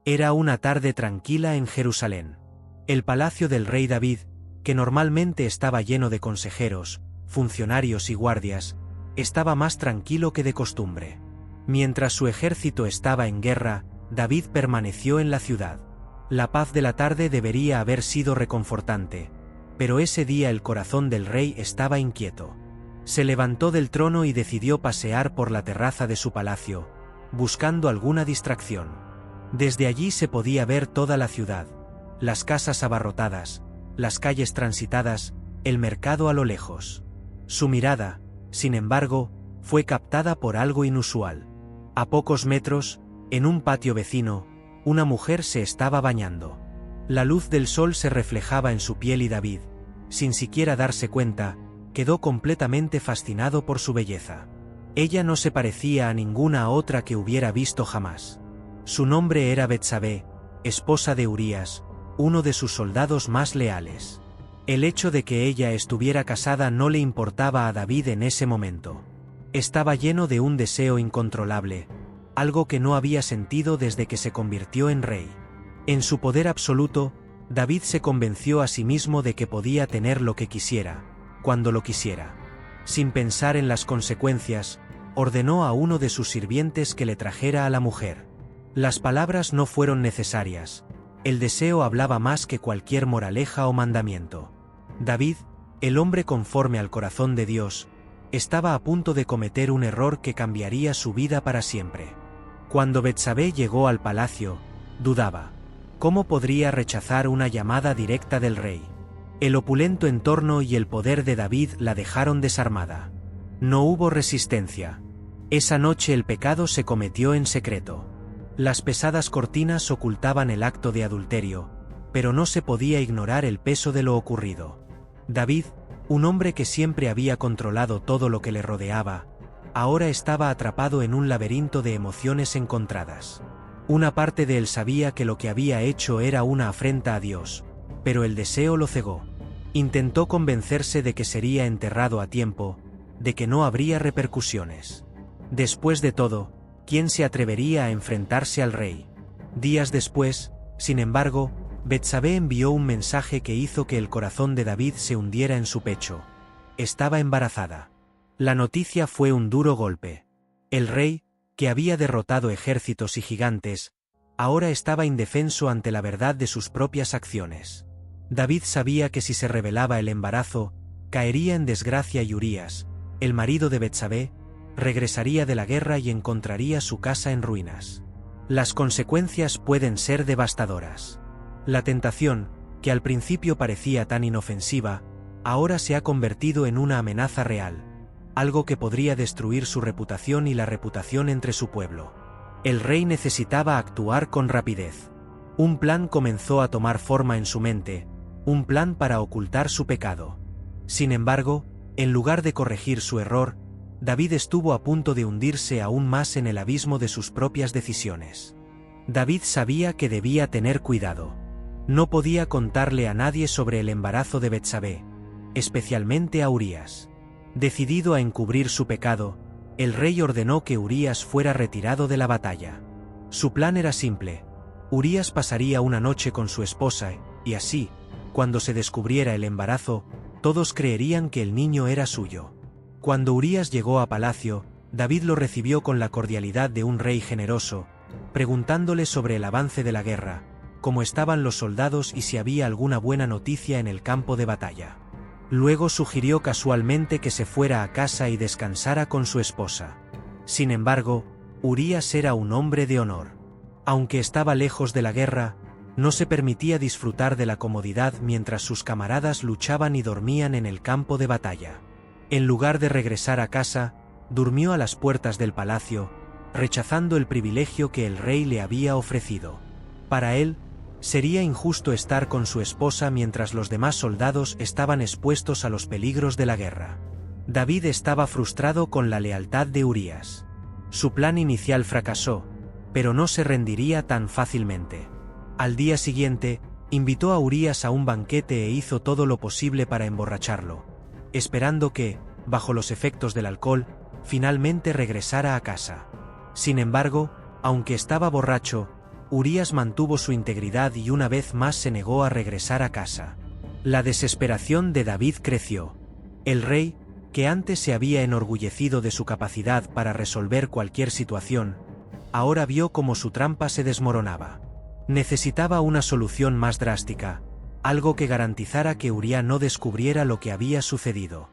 Era una tarde tranquila en Jerusalén. El palacio del rey David, que normalmente estaba lleno de consejeros, funcionarios y guardias, estaba más tranquilo que de costumbre. Mientras su ejército estaba en guerra, David permaneció en la ciudad. La paz de la tarde debería haber sido reconfortante, pero ese día el corazón del rey estaba inquieto. Se levantó del trono y decidió pasear por la terraza de su palacio, buscando alguna distracción. Desde allí se podía ver toda la ciudad, las casas abarrotadas, las calles transitadas, el mercado a lo lejos. Su mirada, sin embargo, fue captada por algo inusual. A pocos metros, en un patio vecino, una mujer se estaba bañando. La luz del sol se reflejaba en su piel y David, sin siquiera darse cuenta, quedó completamente fascinado por su belleza. Ella no se parecía a ninguna otra que hubiera visto jamás. Su nombre era Betsabé, esposa de Urías, uno de sus soldados más leales. El hecho de que ella estuviera casada no le importaba a David en ese momento. Estaba lleno de un deseo incontrolable, algo que no había sentido desde que se convirtió en rey. En su poder absoluto, David se convenció a sí mismo de que podía tener lo que quisiera, cuando lo quisiera. Sin pensar en las consecuencias, ordenó a uno de sus sirvientes que le trajera a la mujer. Las palabras no fueron necesarias. El deseo hablaba más que cualquier moraleja o mandamiento. David, el hombre conforme al corazón de Dios, estaba a punto de cometer un error que cambiaría su vida para siempre. Cuando Betsabé llegó al palacio, dudaba. ¿Cómo podría rechazar una llamada directa del rey? El opulento entorno y el poder de David la dejaron desarmada. No hubo resistencia. Esa noche el pecado se cometió en secreto. Las pesadas cortinas ocultaban el acto de adulterio, pero no se podía ignorar el peso de lo ocurrido. David, un hombre que siempre había controlado todo lo que le rodeaba, ahora estaba atrapado en un laberinto de emociones encontradas. Una parte de él sabía que lo que había hecho era una afrenta a Dios, pero el deseo lo cegó. Intentó convencerse de que sería enterrado a tiempo, de que no habría repercusiones. Después de todo, ¿quién se atrevería a enfrentarse al rey? Días después, sin embargo, Betsabé envió un mensaje que hizo que el corazón de David se hundiera en su pecho. Estaba embarazada. La noticia fue un duro golpe. El rey, que había derrotado ejércitos y gigantes, ahora estaba indefenso ante la verdad de sus propias acciones. David sabía que si se revelaba el embarazo, caería en desgracia y Urías, el marido de Betsabé, regresaría de la guerra y encontraría su casa en ruinas. Las consecuencias pueden ser devastadoras. La tentación, que al principio parecía tan inofensiva, ahora se ha convertido en una amenaza real, algo que podría destruir su reputación y la reputación entre su pueblo. El rey necesitaba actuar con rapidez. Un plan comenzó a tomar forma en su mente, un plan para ocultar su pecado. Sin embargo, en lugar de corregir su error, David estuvo a punto de hundirse aún más en el abismo de sus propias decisiones. David sabía que debía tener cuidado. No podía contarle a nadie sobre el embarazo de Betsabé, especialmente a Urías. Decidido a encubrir su pecado, el rey ordenó que Urías fuera retirado de la batalla. Su plan era simple. Urías pasaría una noche con su esposa, y así, cuando se descubriera el embarazo, todos creerían que el niño era suyo. Cuando Urías llegó a palacio, David lo recibió con la cordialidad de un rey generoso, preguntándole sobre el avance de la guerra, cómo estaban los soldados y si había alguna buena noticia en el campo de batalla. Luego sugirió casualmente que se fuera a casa y descansara con su esposa. Sin embargo, Urías era un hombre de honor. Aunque estaba lejos de la guerra, no se permitía disfrutar de la comodidad mientras sus camaradas luchaban y dormían en el campo de batalla. En lugar de regresar a casa, durmió a las puertas del palacio, rechazando el privilegio que el rey le había ofrecido. Para él, sería injusto estar con su esposa mientras los demás soldados estaban expuestos a los peligros de la guerra. David estaba frustrado con la lealtad de Urías. Su plan inicial fracasó, pero no se rendiría tan fácilmente. Al día siguiente, invitó a Urías a un banquete e hizo todo lo posible para emborracharlo, esperando que, bajo los efectos del alcohol, finalmente regresara a casa. Sin embargo, aunque estaba borracho, Urías mantuvo su integridad y una vez más se negó a regresar a casa. La desesperación de David creció. El rey, que antes se había enorgullecido de su capacidad para resolver cualquier situación, ahora vio cómo su trampa se desmoronaba. Necesitaba una solución más drástica, algo que garantizara que Uría no descubriera lo que había sucedido.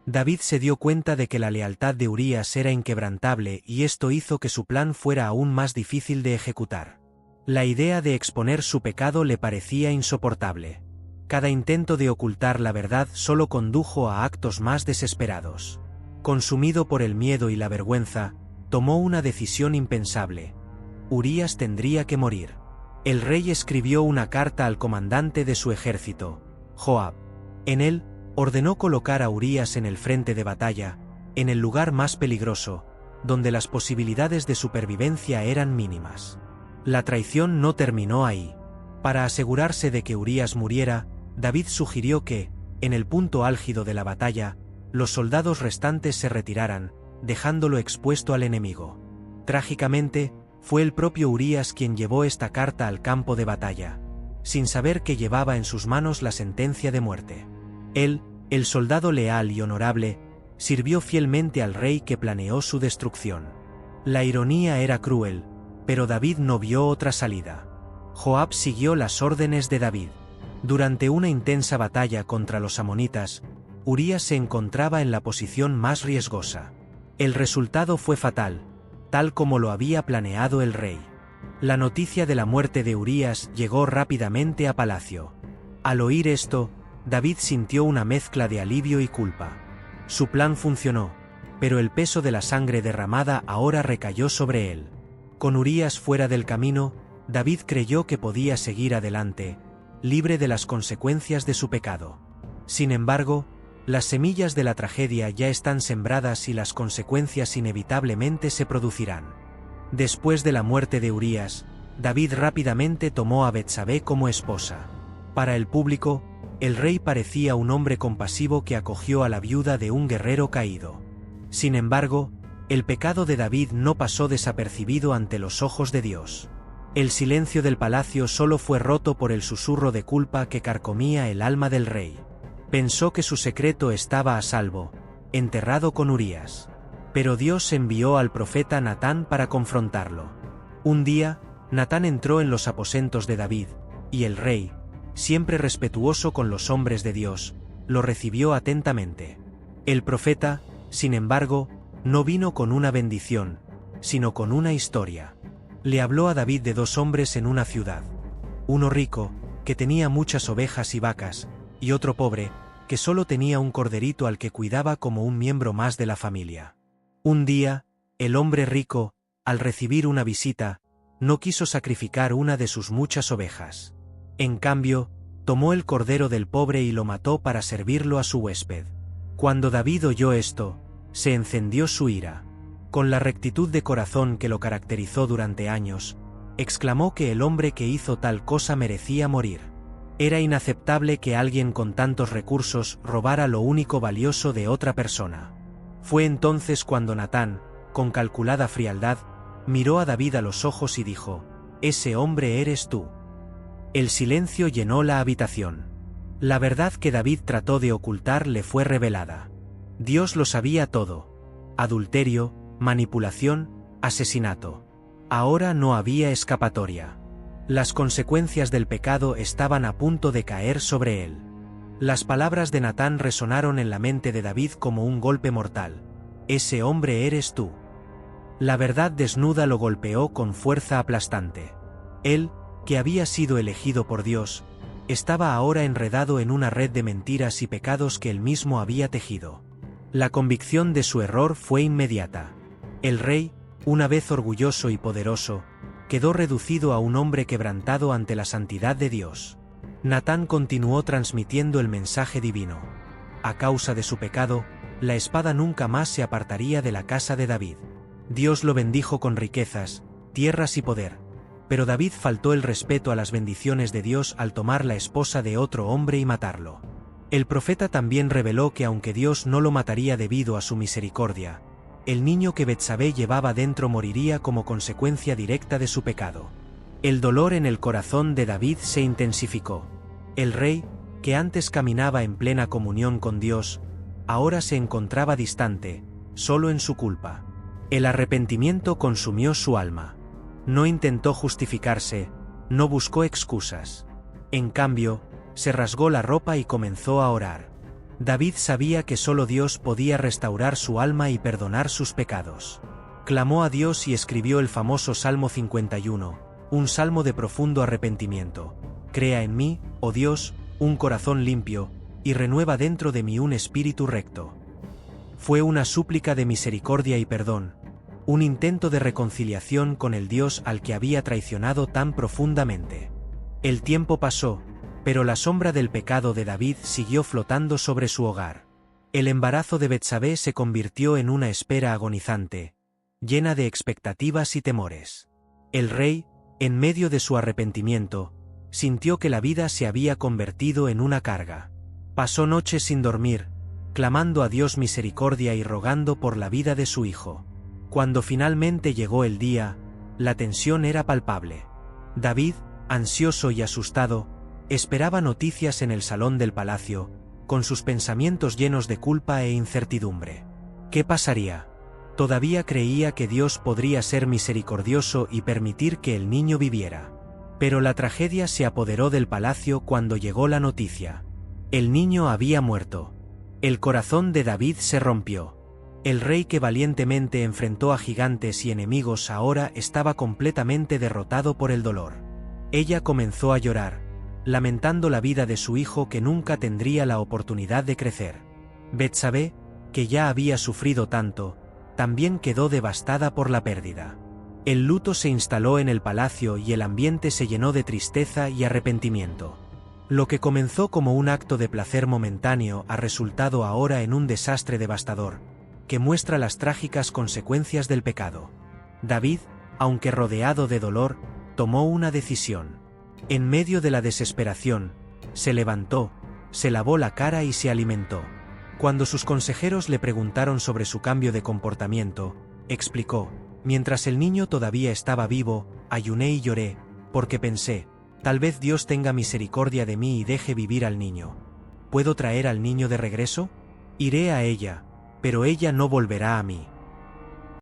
David se dio cuenta de que la lealtad de Urías era inquebrantable y esto hizo que su plan fuera aún más difícil de ejecutar. La idea de exponer su pecado le parecía insoportable. Cada intento de ocultar la verdad solo condujo a actos más desesperados. Consumido por el miedo y la vergüenza, tomó una decisión impensable. Urías tendría que morir. El rey escribió una carta al comandante de su ejército, Joab. En él, ordenó colocar a Urías en el frente de batalla, en el lugar más peligroso, donde las posibilidades de supervivencia eran mínimas. La traición no terminó ahí. Para asegurarse de que Urías muriera, David sugirió que, en el punto álgido de la batalla, los soldados restantes se retiraran, dejándolo expuesto al enemigo. Trágicamente, fue el propio Urías quien llevó esta carta al campo de batalla, sin saber que llevaba en sus manos la sentencia de muerte. Él, el soldado leal y honorable, sirvió fielmente al rey que planeó su destrucción. La ironía era cruel, pero David no vio otra salida. Joab siguió las órdenes de David. Durante una intensa batalla contra los amonitas, Urías se encontraba en la posición más riesgosa. El resultado fue fatal, tal como lo había planeado el rey. La noticia de la muerte de Urías llegó rápidamente a palacio. Al oír esto, David sintió una mezcla de alivio y culpa. Su plan funcionó, pero el peso de la sangre derramada ahora recayó sobre él. Con Urías fuera del camino, David creyó que podía seguir adelante, libre de las consecuencias de su pecado. Sin embargo, las semillas de la tragedia ya están sembradas y las consecuencias inevitablemente se producirán. Después de la muerte de Urías, David rápidamente tomó a Betsabé como esposa. Para el público, el rey parecía un hombre compasivo que acogió a la viuda de un guerrero caído. Sin embargo, el pecado de David no pasó desapercibido ante los ojos de Dios. El silencio del palacio solo fue roto por el susurro de culpa que carcomía el alma del rey. Pensó que su secreto estaba a salvo, enterrado con Urías. Pero Dios envió al profeta Natán para confrontarlo. Un día, Natán entró en los aposentos de David, y el rey, siempre respetuoso con los hombres de Dios, lo recibió atentamente. El profeta, sin embargo, no vino con una bendición, sino con una historia. Le habló a David de dos hombres en una ciudad. Uno rico, que tenía muchas ovejas y vacas, y otro pobre, que solo tenía un corderito al que cuidaba como un miembro más de la familia. Un día, el hombre rico, al recibir una visita, no quiso sacrificar una de sus muchas ovejas. En cambio, tomó el cordero del pobre y lo mató para servirlo a su huésped. Cuando David oyó esto, se encendió su ira. Con la rectitud de corazón que lo caracterizó durante años, exclamó que el hombre que hizo tal cosa merecía morir. Era inaceptable que alguien con tantos recursos robara lo único valioso de otra persona. Fue entonces cuando Natán, con calculada frialdad, miró a David a los ojos y dijo: «Ese hombre eres tú». El silencio llenó la habitación. La verdad que David trató de ocultar le fue revelada. Dios lo sabía todo: adulterio, manipulación, asesinato. Ahora no había escapatoria. Las consecuencias del pecado estaban a punto de caer sobre él. Las palabras de Natán resonaron en la mente de David como un golpe mortal: «Ese hombre eres tú». La verdad desnuda lo golpeó con fuerza aplastante. Él, que había sido elegido por Dios, estaba ahora enredado en una red de mentiras y pecados que él mismo había tejido. La convicción de su error fue inmediata. El rey, una vez orgulloso y poderoso, quedó reducido a un hombre quebrantado ante la santidad de Dios. Natán continuó transmitiendo el mensaje divino. A causa de su pecado, la espada nunca más se apartaría de la casa de David. Dios lo bendijo con riquezas, tierras y poder, pero David faltó el respeto a las bendiciones de Dios al tomar la esposa de otro hombre y matarlo. El profeta también reveló que aunque Dios no lo mataría debido a su misericordia, el niño que Betsabé llevaba dentro moriría como consecuencia directa de su pecado. El dolor en el corazón de David se intensificó. El rey, que antes caminaba en plena comunión con Dios, ahora se encontraba distante, solo en su culpa. El arrepentimiento consumió su alma. No intentó justificarse, no buscó excusas. En cambio, se rasgó la ropa y comenzó a orar. David sabía que solo Dios podía restaurar su alma y perdonar sus pecados. Clamó a Dios y escribió el famoso Salmo 51, un salmo de profundo arrepentimiento. Crea en mí, oh Dios, un corazón limpio, y renueva dentro de mí un espíritu recto. Fue una súplica de misericordia y perdón, un intento de reconciliación con el Dios al que había traicionado tan profundamente. El tiempo pasó, pero la sombra del pecado de David siguió flotando sobre su hogar. El embarazo de Betsabé se convirtió en una espera agonizante, llena de expectativas y temores. El rey, en medio de su arrepentimiento, sintió que la vida se había convertido en una carga. Pasó noches sin dormir, clamando a Dios misericordia y rogando por la vida de su hijo. Cuando finalmente llegó el día, la tensión era palpable. David, ansioso y asustado, esperaba noticias en el salón del palacio, con sus pensamientos llenos de culpa e incertidumbre. ¿Qué pasaría? Todavía creía que Dios podría ser misericordioso y permitir que el niño viviera. Pero la tragedia se apoderó del palacio cuando llegó la noticia. El niño había muerto. El corazón de David se rompió. El rey que valientemente enfrentó a gigantes y enemigos ahora estaba completamente derrotado por el dolor. Ella comenzó a llorar, lamentando la vida de su hijo que nunca tendría la oportunidad de crecer. Betsabé, que ya había sufrido tanto, también quedó devastada por la pérdida. El luto se instaló en el palacio y el ambiente se llenó de tristeza y arrepentimiento. Lo que comenzó como un acto de placer momentáneo ha resultado ahora en un desastre devastador, que muestra las trágicas consecuencias del pecado. David, aunque rodeado de dolor, tomó una decisión. En medio de la desesperación, se levantó, se lavó la cara y se alimentó. Cuando sus consejeros le preguntaron sobre su cambio de comportamiento, explicó: mientras el niño todavía estaba vivo, ayuné y lloré, porque pensé, tal vez Dios tenga misericordia de mí y deje vivir al niño. ¿Puedo traer al niño de regreso? Iré a ella, pero ella no volverá a mí.